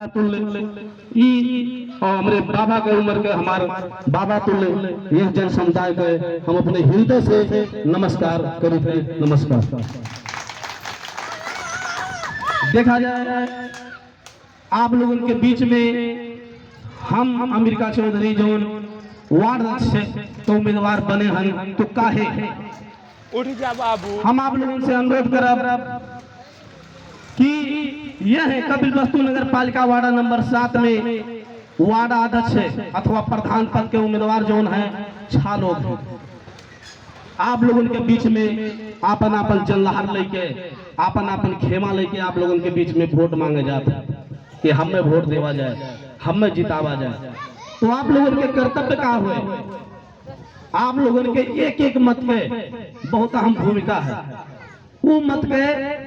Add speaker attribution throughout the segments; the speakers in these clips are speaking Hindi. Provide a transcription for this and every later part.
Speaker 1: हमारे बाबा के उम्र के हमारे बाबा तुल्य यह जन समुदाय के हम अपने हृदय से नमस्कार करी थे। नमस्कार। देखा जाए आप लोगों के बीच में हम अमेरिका चौधरी जो वार्ड से तो उम्मीदवार बने हैं तो काहे
Speaker 2: उठ जा बाबू।
Speaker 1: हम आप लोगों से अनुरोध करब कि यह है कपिल वस्तु नगर पालिका वार्ड नंबर 7 में वार्ड अध्यक्ष अथवा प्रधान पद के उम्मीदवार जो है 6 लोग हैं। आप लोगों के बीच में आपन आपन जनलहर लेके आपन खेमा लेके आप लोगों के बीच में वोट मांगे जाते हैं कि हमें वोट देवा जाए, हमें जितावा जाए। तो आप लोगों के कर्तव्य का हुए, आप लोगों के एक एक मत के बहुत अहम भूमिका है। वो मत के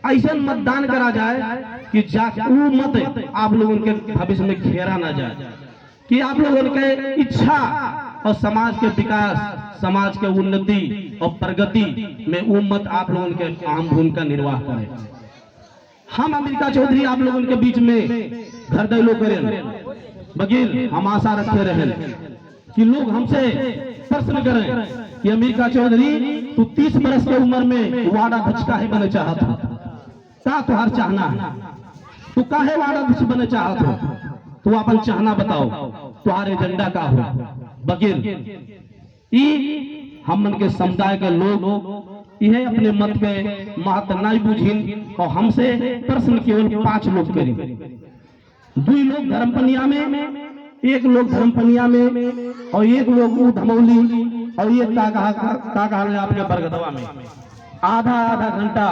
Speaker 1: ऐसा मतदान करा जाए कि वो मत आप लोगों के भविष्य में घेरा ना जाए, कि आप लोगों के इच्छा और समाज के विकास, समाज के उन्नति और प्रगति में वो मत आप लोगों के अहम भूमिका निर्वाह करे। हम अमेरिका चौधरी आप लोगों के बीच में घर दैलो करें बगैर हम आशा रखे रहे कि लोग हमसे प्रश्न करें कि अमेरिका चौधरी तू 30 बरस के उम्र में वार्ड अध्यक्ष काहे बने चाहत हो, का तुहार चाहना है, तू काहे वार्ड अध्यक्ष बने चाहत हो, तू अपन चाहना बताओ, तुहार एजेंडा का हो। बगैर हमन के समुदाय के लोग यह अपने मत के महत्व नहीं बुझिन और हमसे प्रश्न केवल 5 लोग करी। 2 लोग धर्मपनिया में, 1 लोग धर्मपनिया में और 1 लोग धमौली और ये का कहा आपके बरगदवा में। आधा घंटा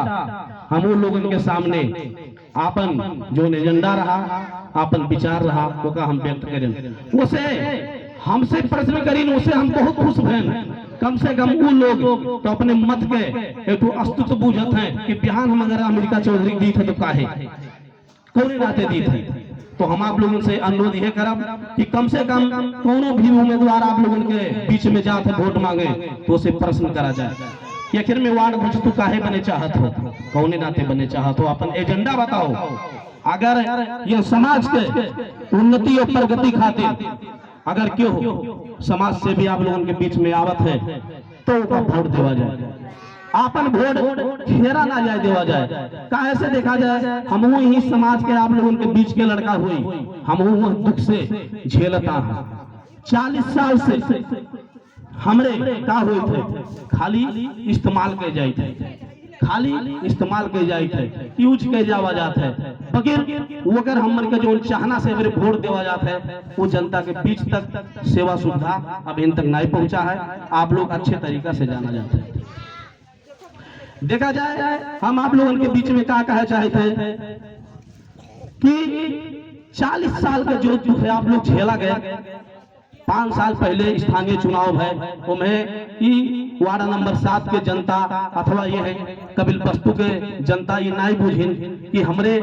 Speaker 1: हम उन लोगों के सामने आपन जो एजेंडा रहा, आपन विचार रहा वो का हम व्यक्त करें। उसे हमसे प्रश्न करीन, उसे हम बहुत खुश हैं। कम से कम वो लोग तो अपने मत के एक अस्तित्व बुझत हैं कि बिहान हम अगर अमेरिका चौधरी दी थे तो काहे कौन नाते दी थे। तो हम आप लोगों से अनुरोध यह करब कि कम से कम कोनो भी उम्मीदवार आप लोगों के बीच में जाते वोट मांगे तो उसे प्रश्न करा जाए कि आखिर में वार्ड अध्यक्ष तू काहे बने चाहत हो, कौन नाते बने चाहत हो, अपन एजेंडा बताओ। अगर ये समाज के उन्नति और प्रगति खातिर अगर क्यों हो समाज से भी आप लोगों के बीच में आवत है तो वोट देवा जाए, आपन वोट घेरा ना जाए देवा जाए। काहे से देखा जाए हम ही समाज के आप लोगों के बीच के लड़का हुई, हम दुख से झेलता है। 40 साल से हमरे का हुए थे खाली इस्तेमाल के जाए थे, खाली इस्तेमाल के जाए थे, यूज के जावा जाते है। बगैर वो अगर हमन के जो चाहना से मेरे वोट देवा जाता है वो जनता के बीच तक सेवा सुविधा अब इन तक नहीं पहुंचा है। आप लोग अच्छे तरीका से जाना जाता है। देखा जाए हम आप लोगों के बीच में क्या कहना चाहते हैं कि 40 साल का जो दुख है आप लोग झेला गए। 5 साल पहले स्थानीय चुनाव है, उन्हें वार्ड नंबर 7 के जनता अथवा ये है कपिल वस्तु के जनता ये नहीं बुझिन कि हमरे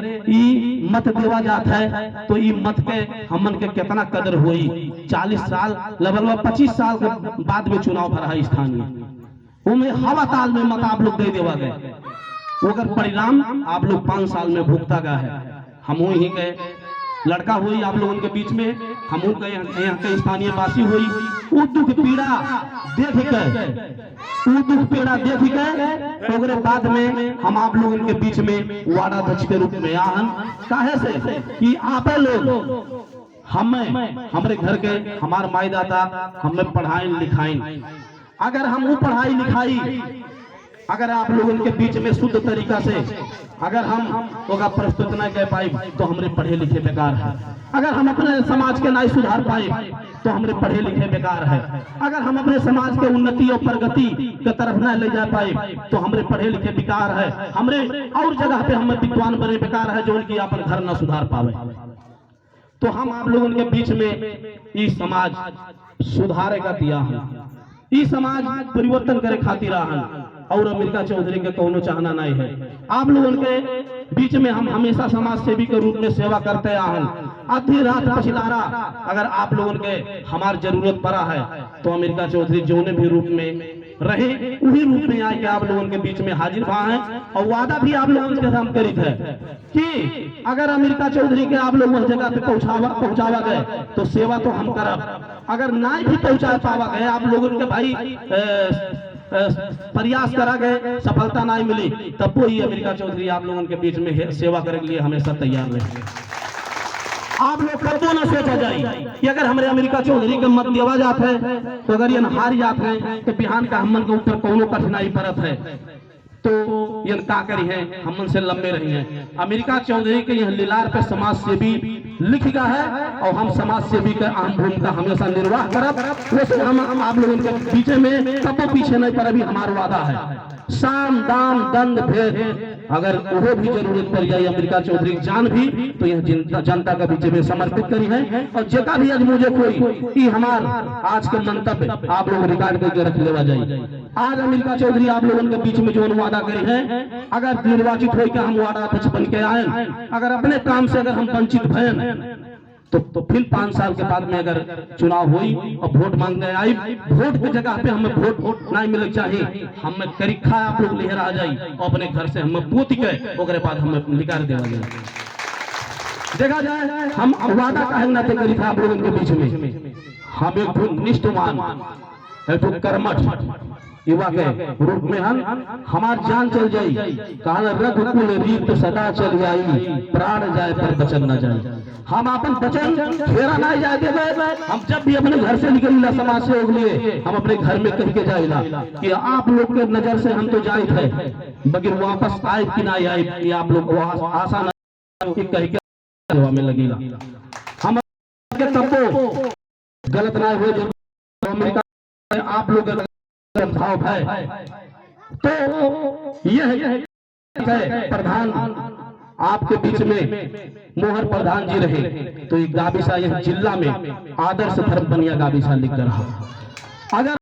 Speaker 1: मत देवा जाता है तो ये मत के हमन के कितना कदर हुई। 40 साल लगभग 25 साल के बाद में चुनाव भरा है स्थानीय, उनमें हवा ताल में मत आप लोग दे देवा गए। वो अगर परिणाम आप लोग 5 साल में भुगता गया है। हम ही गए लड़का हुई आप लोगों के बीच में, हम यहाँ के स्थानीय वासी हुई, वो दुख पीड़ा देख के बाद में हम आप लोगों के बीच में वार्ड अध्यक्ष के रूप में आहन। काहे से कि आप लोग हमें हमारे घर के हमारे माई दादा हमें पढ़ाई लिखाई, अगर हम वो पढ़ाई लिखाई अगर आप लोगों के बीच में शुद्ध तरीका से अगर हम होगा प्रस्तुत न कर पाए तो हमरे पढ़े लिखे बेकार है। अगर हम अपने समाज के नहीं सुधार पाए तो हमरे पढ़े लिखे बेकार है। अगर हम अपने समाज के उन्नति और प्रगति के तरफ न ले जा पाए तो हमरे पढ़े लिखे बेकार है। हमरे और जगह पे हमें विद्वान बने बेकार है जो उनकी अपन घर न सुधार पावे। तो हम आप लोगों के बीच में ये समाज सुधारेगा दिया है, ये समाज परिवर्तन करे खातिर आहन और अमेरिका चौधरी के कोनो चाहना नहीं है। आप लोगों के बीच में हम हमेशा समाज सेवी के रूप में सेवा करते आहन। आधी रात पछिलारा अगर आप लोगों के हमार जरूरत पड़ा है तो अमेरिका चौधरी जो ने भी रूप में रहे उही रूप में आए कि आप लोगों के बीच में हाजिर हुआ है। और वादा भी आप लोगों के साथ करी है कि अगर अमेरिका चौधरी के आप लोग उस जगह पे पहुंचावा गए तो सेवा तो हम करब, अगर ना भी पहुंचा पावा गए आप लोगों के भाई प्रयास करा गए सफलता नहीं मिली, तब वो ही अमेरिका चौधरी आप लोगों के बीच में सेवा करने के लिए हमेशा तैयार रहे। आप लोग कबो ना सोचा जाए कि अगर हमारे अमेरिका चौधरी के मत देवा जात है तो अगर ये हार जात है तो बिहान का हमन के ऊपर कोनो कठिनाई पड़त है तो ये का करी है, हमन से लंबे रही हैं। अमेरिका चौधरी के यह लीलार पे समाज सेवी लिख गया है और हम समाज सेवी का अहम भूमिका हमेशा निर्वाह करब। वैसे हम आप लोगों के बीच में कबो पीछे नहीं पर अभी हमारा वादा है साम दाम दंड भेद अगर वो भी जरूरत पड़ जाए अमेरिका चौधरी जान भी तो यह जनता के बीच में समर्पित करी है। और जेका भी आज मुझे कोई हमार आज के मंतव्य आप लोग रिकॉर्ड करके रख लेवा जाए। आज अमेरिका चौधरी आप लोगों के बीच में जो वादा करी है अगर निर्वाचित हो के हम वादा अध्यक्ष बन के आए, अगर अपने काम से अगर हम वंचित भय तो फिर 5 साल के बाद में अगर चुनाव हुई और वोट मांगने आई, वोट की जगह पे हमें वोट नहीं मिले चाहिए, हमें करीखा आप लोग लेहर आ जाए और अपने घर से हमें पोत के ओकरे बाद हमें निकाल देवा जाए। देखा जाए हम वादा काहे ना करी था आप लोगों के बीच में, हम एक निष्ठवान एक कर्मठ युवा के रूप में हम हमार जान चल जाई, कहा रघुकुल रीत सदा चल जाई, प्राण जाए पर बचन न जाए। हम अपन बचन फेरा ना जाए देवे, हम जब भी अपने घर से निकलिला समाज से लिए हम अपने घर में कह के जाइला कि आप लोग के नजर से हम तो जाए थे मगर वापस आए कि ना आए कि आप लोग आशा न कह के में लगेगा। हम तब गलत ना हो जो अमेरिका आप लोग भाव है तो यह प्रधान आपके बीच में मोहर प्रधान जी रहे तो एक गाबिसा यह जिला में आदर्श धर्म बनिया गाबिसा लिख रहा। अगर